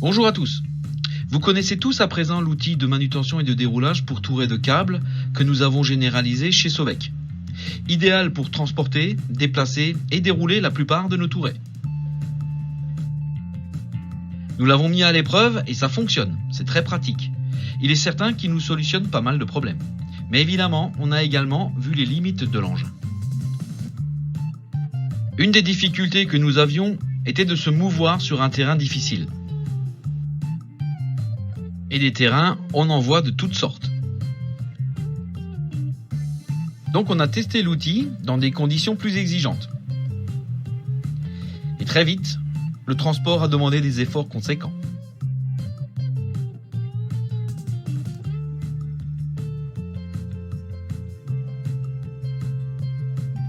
Bonjour à tous. Vous connaissez tous à présent l'outil de manutention et de déroulage pour tourets de câbles que nous avons généralisé chez Sovec. Idéal pour transporter, déplacer et dérouler la plupart de nos tourets. Nous l'avons mis à l'épreuve et ça fonctionne, c'est très pratique. Il est certain qu'il nous solutionne pas mal de problèmes. Mais évidemment, on a également vu les limites de l'engin. Une des difficultés que nous avions était de se mouvoir sur un terrain difficile. Et des terrains, on en voit de toutes sortes. Donc on a testé l'outil dans des conditions plus exigeantes. Et très vite, le transport a demandé des efforts conséquents.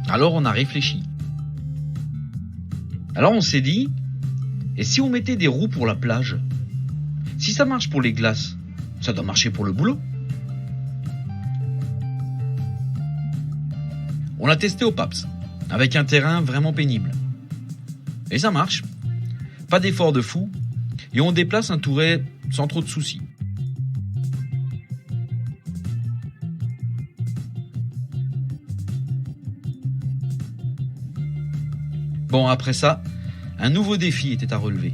Alors on a réfléchi. Alors on s'est dit, et si on mettait des roues pour la plage ? Si ça marche pour les glaces, ça doit marcher pour le boulot. On l'a testé au PAPS, avec un terrain vraiment pénible. Et ça marche. Pas d'effort de fou, et on déplace un touret sans trop de soucis. Bon, après ça, un nouveau défi était à relever.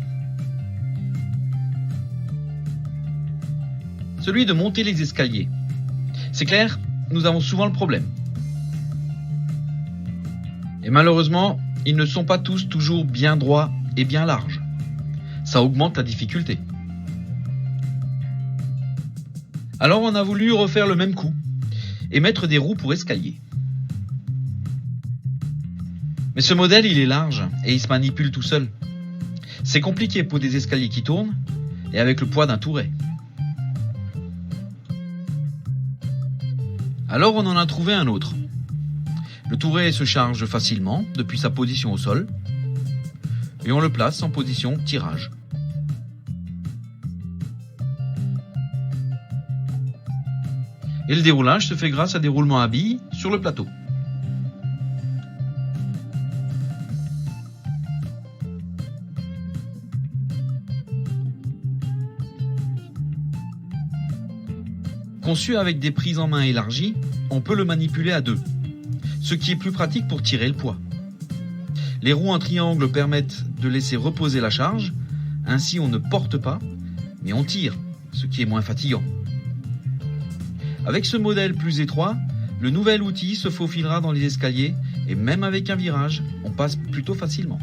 Celui de monter les escaliers. C'est clair, nous avons souvent le problème. Et malheureusement, ils ne sont pas tous toujours bien droits et bien larges. Ça augmente la difficulté. Alors on a voulu refaire le même coup et mettre des roues pour escalier. Mais ce modèle, il est large et il se manipule tout seul. C'est compliqué pour des escaliers qui tournent et avec le poids d'un touret. Alors on en a trouvé un autre. Le touret se charge facilement depuis sa position au sol et on le place en position tirage. Et le déroulage se fait grâce à des roulements à billes sur le plateau. Conçu avec des prises en main élargies, on peut le manipuler à deux, ce qui est plus pratique pour tirer le poids. Les roues en triangle permettent de laisser reposer la charge, ainsi on ne porte pas, mais on tire, ce qui est moins fatigant. Avec ce modèle plus étroit, le nouvel outil se faufilera dans les escaliers et même avec un virage, on passe plutôt facilement.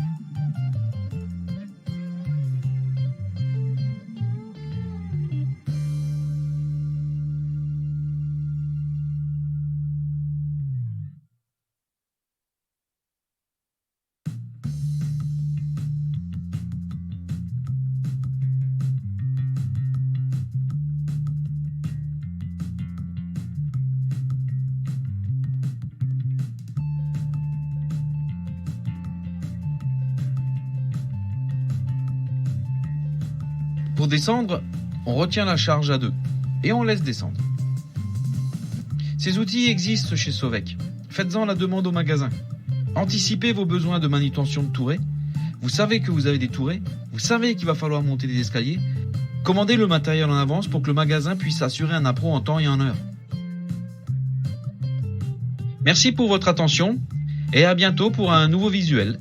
Pour descendre, on retient la charge à deux et on laisse descendre. Ces outils existent chez Sovec. Faites-en la demande au magasin. Anticipez vos besoins de manutention de tourets. Vous savez que vous avez des tourets. Vous savez qu'il va falloir monter des escaliers. Commandez le matériel en avance pour que le magasin puisse assurer un appro en temps et en heure. Merci pour votre attention et à bientôt pour un nouveau visuel.